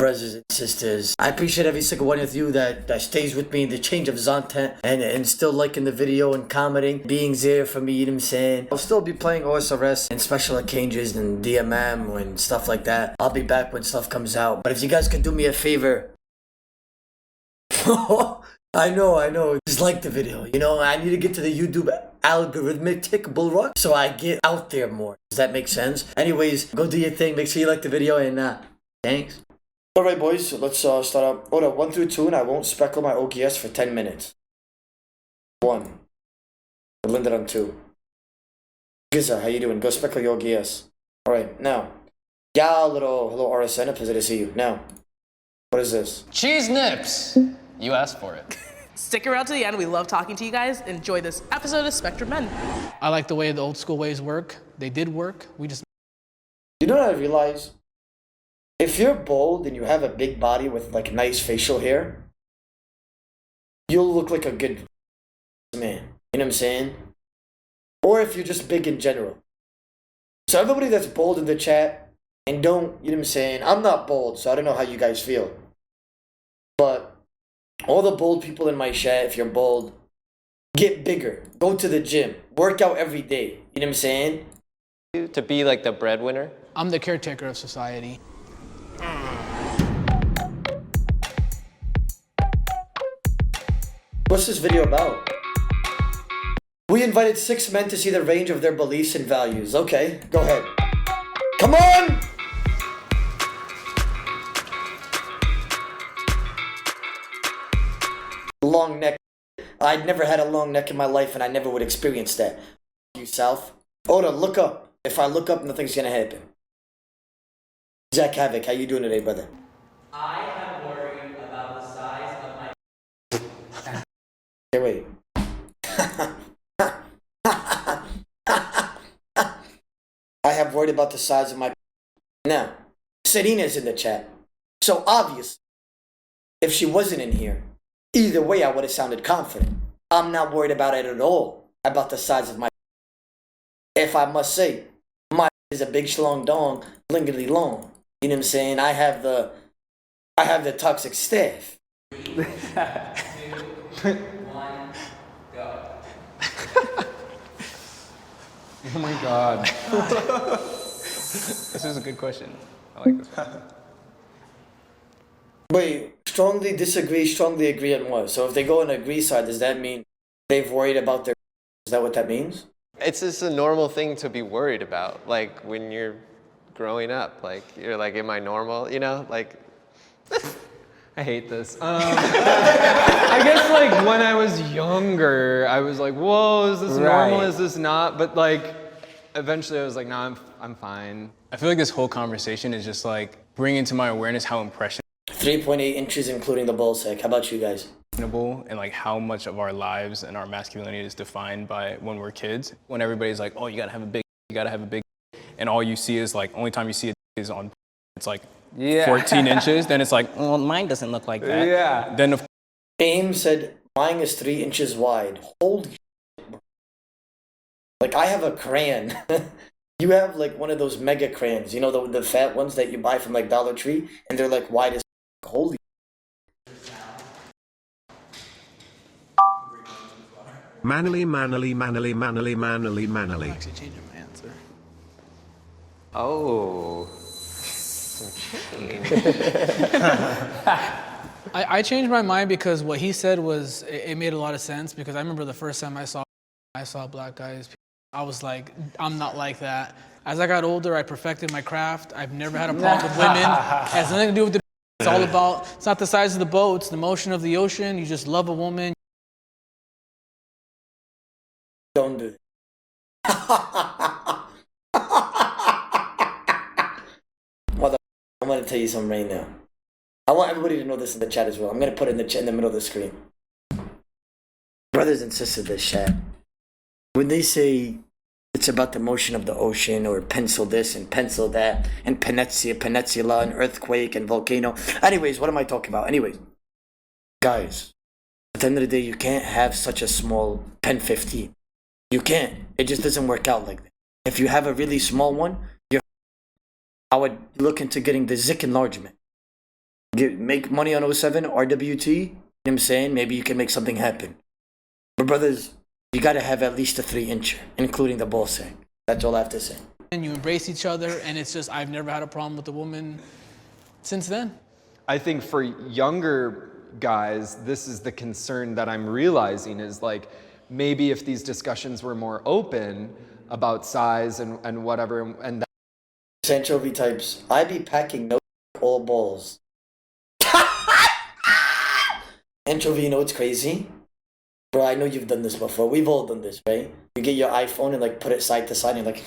Brothers and sisters, I appreciate every single one of you that stays with me in the change of content and still liking the video and commenting, being there for me, you know what I'm saying? I'll still be playing OSRS and special occasions and DMM and stuff like that. I'll be back when stuff comes out. But if you guys could do me a favor, I know, just like the video. You know, I need to get to the YouTube algorithmic tick bull rock so I get out there more. Does that make sense? Anyways, go do your thing. Make sure you like the video and thanks. Alright boys, so let's start up. Hold up, 1 through 2 and I won't speckle my OGS for 10 minutes. 1. Linda on 2. Giza, how you doing? Go speckle your OGS. Alright, now. Yeah, hello RSN, a pleasure to see you. Now, what is this? Cheese nips! You asked for it. Stick around to the end. We love talking to you guys. Enjoy this episode of Spectrum Men. I like the way the old school ways work. They did work. We just... You know what I realize? If you're bold and you have a big body with like nice facial hair, you'll look like a good man. You know what I'm saying? Or if you're just big in general. So everybody that's bold in the chat and don't, you know what I'm saying? I'm not bold, so I don't know how you guys feel. But all the bold people in my chat, if you're bold, get bigger. Go to the gym. Work out every day. You know what I'm saying? To be like the breadwinner? I'm the caretaker of society. What's this video about? We invited 6 men to see the range of their beliefs and values. Okay, go ahead. Come on! Long neck. I'd never had a long neck in my life and I never would experience that. You South. Oda, look up. If I look up, nothing's gonna happen. Jack Havoc, how you doing today, brother? I have worried about the size of my... Hey, wait. I have worried about the size of my... Now, Serena's in the chat. So obviously, if she wasn't in here, either way I would have sounded confident. I'm not worried about it at all, about the size of my... If I must say, my is a big schlong dong, lingly long. You know what I'm saying? I have the toxic staff. 3, 2, 1, go. Oh my god. This is a good question. I like this one. Wait, strongly disagree, strongly agree on what? So if they go on the agree side, does that mean they've worried about their... Is that what that means? It's just a normal thing to be worried about. Like when you're growing up, like you're like, am I normal? You know, like. I hate this. I guess like when I was younger, I was like, whoa, is this normal? Is this not? But like, eventually I was like, nah, I'm fine. I feel like this whole conversation is just like bringing to my awareness how impressionable 3.8 inches including the ball sack. How about you guys? and like how much of our lives and our masculinity is defined by when we're kids. When everybody's like, oh, you gotta have a big, and all you see is like, only time you see it is on, it's like 14 inches, then it's like, well, mine doesn't look like that. Yeah. Then of Aim said, mine is 3 inches wide. Holy shit, bro. Like, I have a crayon. You have, like, one of those mega crayons. You know, the fat ones that you buy from, like, Dollar Tree? And they're, like, wide as... Holy... Manly. I'm actually changing my answer. Oh. I changed my mind because what he said was, it made a lot of sense because I remember the first time I saw black guys, I was like, I'm not like that. As I got older, I perfected my craft. I've never had a problem with women. It has nothing to do with it's all about, it's not the size of the boat, it's the motion of the ocean. You just love a woman. Don't do that. Mother, I'm going to tell you something right now. I want everybody to know this in the chat as well. I'm going to put it in the middle of the screen. Brothers and sisters of this chat, when they say it's about the motion of the ocean or pencil this and pencil that and peninsula and earthquake and volcano. Anyways, what am I talking about? Anyways, guys, at the end of the day, you can't have such a small pen 15. You can't. It just doesn't work out like that. If you have a really small one, I would look into getting the Zik enlargement. make money on 07, RWT, you know what I'm saying? Maybe you can make something happen. But brothers, you gotta have at least a 3-incher, including the ball sack. That's all I have to say. And you embrace each other, and it's just, I've never had a problem with a woman since then. I think for younger guys, this is the concern that I'm realizing is like, maybe if these discussions were more open about size and whatever, and that Anchovy types, I be packing no all balls. Anchovy, you know what's crazy? Bro, I know you've done this before. We've all done this, right? You get your iPhone and like put it side to side and you're like,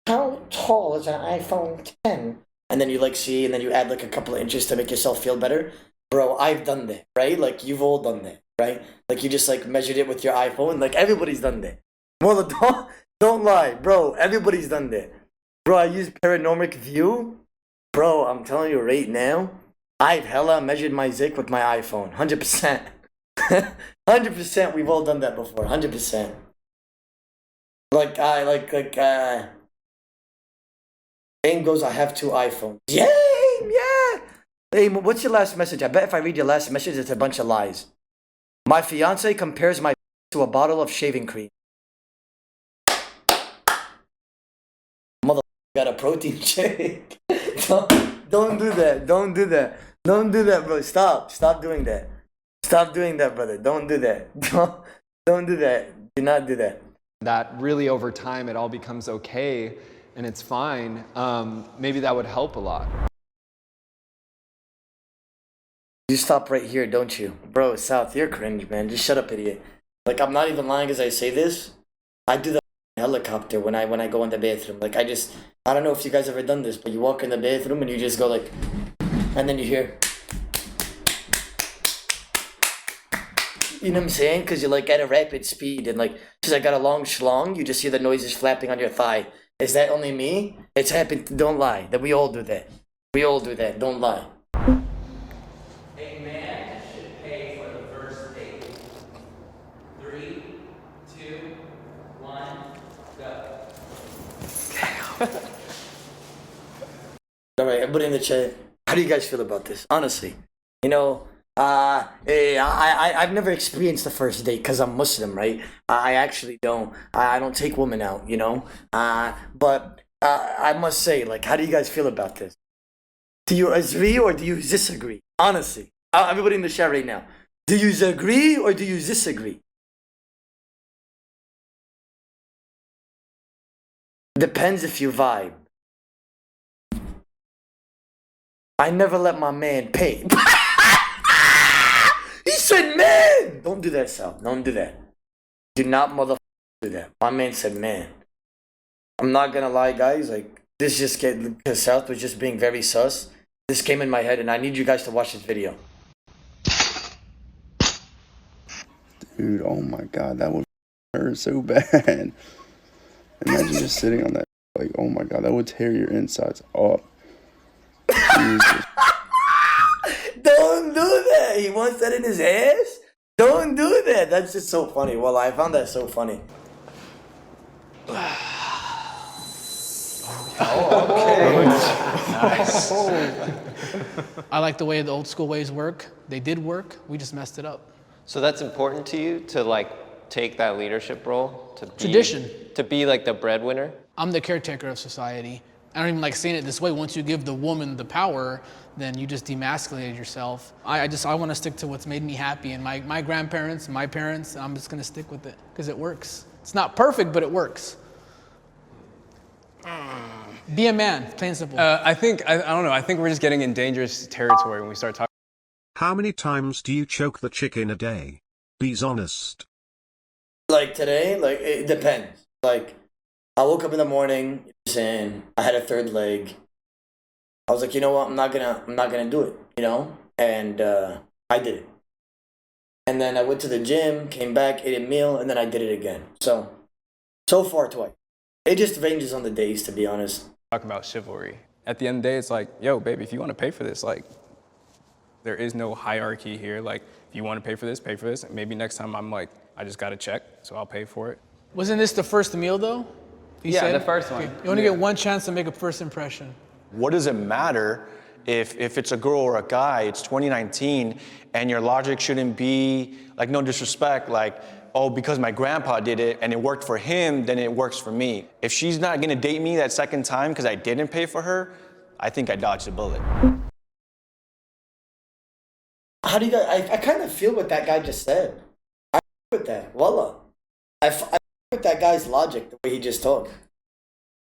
how tall is an iPhone 10? And then you like see, and then you add like a couple of inches to make yourself feel better. Bro, I've done that, right? Like you've all done that, right? Like you just like measured it with your iPhone. Like everybody's done that. Well, don't lie, bro. Everybody's done that. Bro, I use Paranormic View. Bro, I'm telling you right now, I've hella measured my Zik with my iPhone. 100%. 100%, we've all done that before. 100%. Aim goes, I have 2 iPhones. Yeah, yeah. Aim, what's your last message? I bet if I read your last message, it's a bunch of lies. My fiance compares my to a bottle of shaving cream. Mother got a protein shake. Don't do that. Don't do that. Don't do that, bro. Stop doing that. Stop doing that, brother. Don't do that. Don't do that. Do not do that. that really over time it all becomes okay and it's fine, maybe that would help a lot. You stop right here, don't you? Bro, South, you're cringe, man. Just shut up, idiot. Like, I'm not even lying as I say this. I do the helicopter when I go in the bathroom. Like, I don't know if you guys ever done this, but you walk in the bathroom and you just go like, and then you hear, you know what I'm saying? Because you're like at a rapid speed and like, because I got a long schlong, you just hear the noises flapping on your thigh. Is that only me? It's happened, don't lie. That we all do that. We all do that, don't lie. A man should pay for the first date. 3, 2, 1, go. Alright, everybody in the chat, how do you guys feel about this? Honestly, you know, I've never experienced the first date because I'm Muslim, right? I actually don't. I don't take women out, you know? But I must say, like, how do you guys feel about this? Do you agree or do you disagree? Honestly, everybody in the chat right now, do you agree or do you disagree? Depends if you vibe. I never let my man pay. He said man! Don't do that, Sal. Don't do that. Do not motherfucker do that. My man said man. I'm not gonna lie, guys. Like, this just because South was just being very sus. This came in my head and I need you guys to watch this video. Dude, oh my god, that would hurt so bad. Imagine just sitting on that. Like, oh my god, that would tear your insides up. Jesus. Don't do that. He wants that in his ass. Don't do that. That's just so funny. Well, I found that so funny. Nice. I like the way the old school ways work. They did work. We just messed it up. So that's important to you to like take that leadership role to be, Tradition. to be like the breadwinner. I I'm the caretaker of society. I don't even like saying it this way. Once you give the woman the power, then you just demasculated yourself. I want to stick to what's made me happy. And my grandparents, my parents, I'm just going to stick with it because it works. It's not perfect, but it works. Be a man, plain and simple. I don't know. I think we're just getting in dangerous territory when we start talking. How many times do you choke the chick in a day? Be's honest. Like today, like it depends. Like I woke up in the morning and I had a third leg. I was like, you know what? I'm not gonna do it. You know, and I did it. And then I went to the gym, came back, ate a meal, and then I did it again. So far twice. It just ranges on the days, to be honest. Talk about chivalry. At the end of the day, it's like, yo, baby, if you want to pay for this, like, there is no hierarchy here. Like, if you want to pay for this, pay for this. Maybe next time I'm like, I just got a check, so I'll pay for it. Wasn't this the first meal, though? Yeah, the first one. Okay. You only get one chance to make a first impression. What does it matter If it's a girl or a guy, it's 2019, and your logic shouldn't be, like, no disrespect, like, oh, because my grandpa did it and it worked for him, then it works for me. If she's not gonna date me that second time because I didn't pay for her, I think I dodged a bullet. How do you guys? I kind of feel what that guy just said. I with that. Wallah. I with that guy's logic, the way he just talked.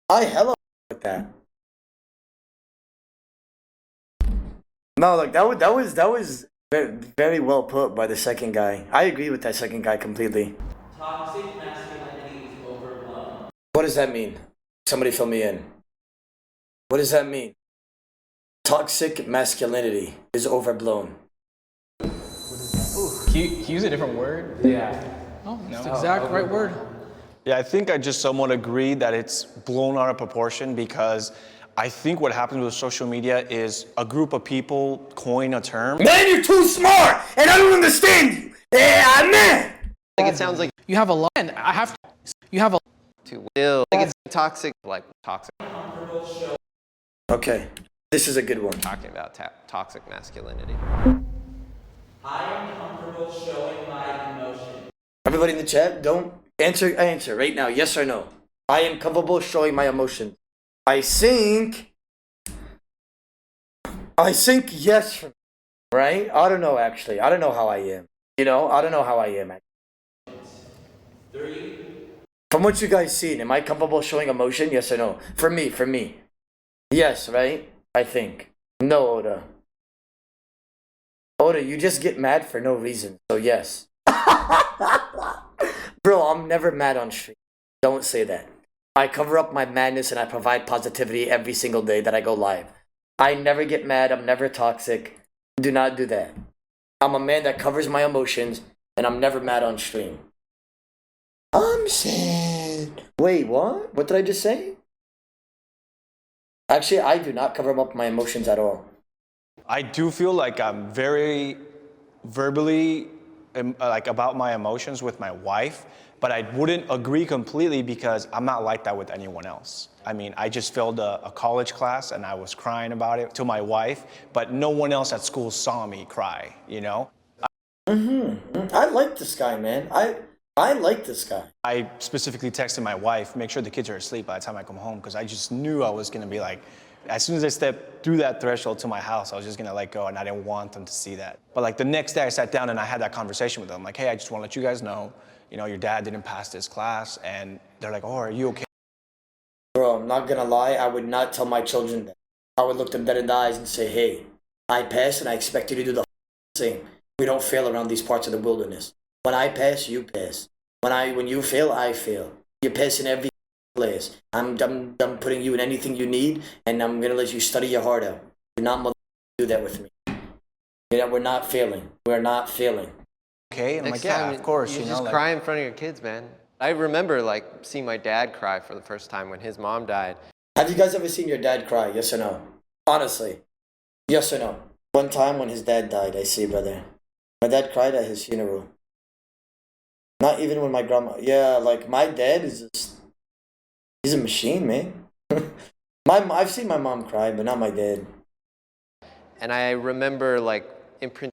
I hella with that. No, like that was very, very well put by the second guy. I agree with that second guy completely. Toxic masculinity is overblown. What does that mean? Somebody fill me in. What does that mean? Toxic masculinity is overblown. Can you use a different word? Yeah. Oh, that's the exact right word. Yeah, I think I just somewhat agree that it's blown out of proportion because I think what happens with social media is a group of people coin a term. Man, you're too smart, and I don't understand you. Yeah, man. Like it sounds like You have a lot, and I have to. You have a. too will. Like it's toxic, like toxic. Okay, this is a good one. Talking about toxic masculinity. I am comfortable showing my emotion. Everybody in the chat, don't answer right now, yes or no. I am comfortable showing my emotions. I think yes, right? I don't know actually. I don't know how I am. You know, I don't know how I am. 3. From what you guys seen, am I comfortable showing emotion? Yes or no? For me. Yes, right? I think. No, Oda. Oda, you just get mad for no reason, so yes. Bro, I'm never mad on stream. Don't say that. I cover up my madness and I provide positivity every single day that I go live. I never get mad. I'm never toxic. Do not do that. I'm a man that covers my emotions and I'm never mad on stream. I'm sad. Wait, what? What did I just say? Actually, I do not cover up my emotions at all. I do feel like I'm very verbally like about my emotions with my wife, but I wouldn't agree completely because I'm not like that with anyone else. I mean, I just failed a college class and I was crying about it to my wife, but no one else at school saw me cry, you know? I like this guy, man. I like this guy. I specifically texted my wife, make sure the kids are asleep by the time I come home, because I just knew I was gonna be like, as soon as I stepped through that threshold to my house, I was just gonna let go and I didn't want them to see that. But like the next day I sat down and I had that conversation with them, like, hey, I just wanna let you guys know, you know, your dad didn't pass this class, and they're like, oh, are you okay? Bro, I'm not gonna lie, I would not tell my children that. I would look them dead in the eyes and say, hey, I passed and I expect you to do the same. We don't fail around these parts of the wilderness. When I pass, you pass. When you fail, I fail. You pass in every class. I'm putting you in anything you need, and I'm gonna let you study your heart out. Do not do that with me. You know, we're not failing. We're not failing. Okay, and I'm Next like, yeah, time, of course, you know, just like, cry in front of your kids, man. I remember like seeing my dad cry for the first time when his mom died. Have you guys ever seen your dad cry? Yes or no? Honestly. Yes or no? One time when his dad died, I see, brother. My dad cried at his funeral. Not even when my grandma... Yeah, like, my dad is just... He's a machine, man. I've seen my mom cry, but not my dad. And I remember like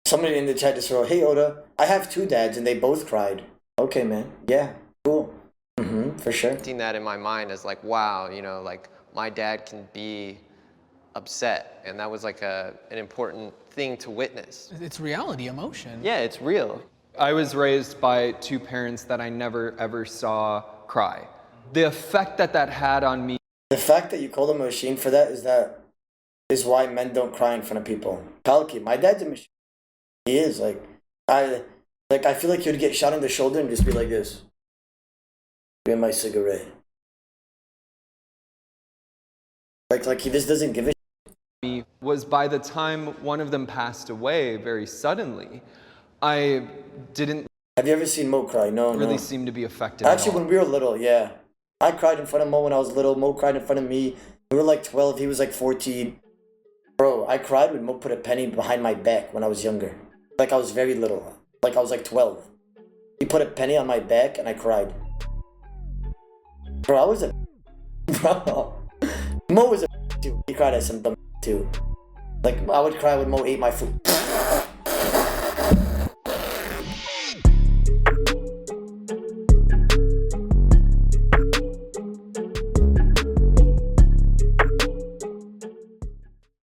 Somebody in the chat just wrote, hey, Oda, I have 2 dads and they both cried. Okay, man. Yeah, cool. For sure. imprinting that in my mind as like, wow, you know, like my dad can be upset. And that was like an important thing to witness. It's reality, emotion. Yeah, it's real. I was raised by 2 parents that I never ever saw cry. The effect that had on me. The fact that you call him a machine for that is why men don't cry in front of people. Kalki, my dad's a machine. He is I feel like he'd get shot in the shoulder and just be like this. Give my cigarette. Like he just doesn't give a Me was by the time one of them passed away very suddenly, I didn't Have you ever seen Mo cry? No, really seem to be affected Actually, at all. when we were little, yeah. I cried in front of Mo when I was little. Mo cried in front of me. We were like 12. He was like 14. Bro, I cried when Mo put a penny behind my back when I was younger. Like I was very little. Like I was like 12. He put a penny on my back and I cried. Bro, I was a... Bro. Mo was a too. He cried at some dumb too. Like I would cry when Mo ate my food.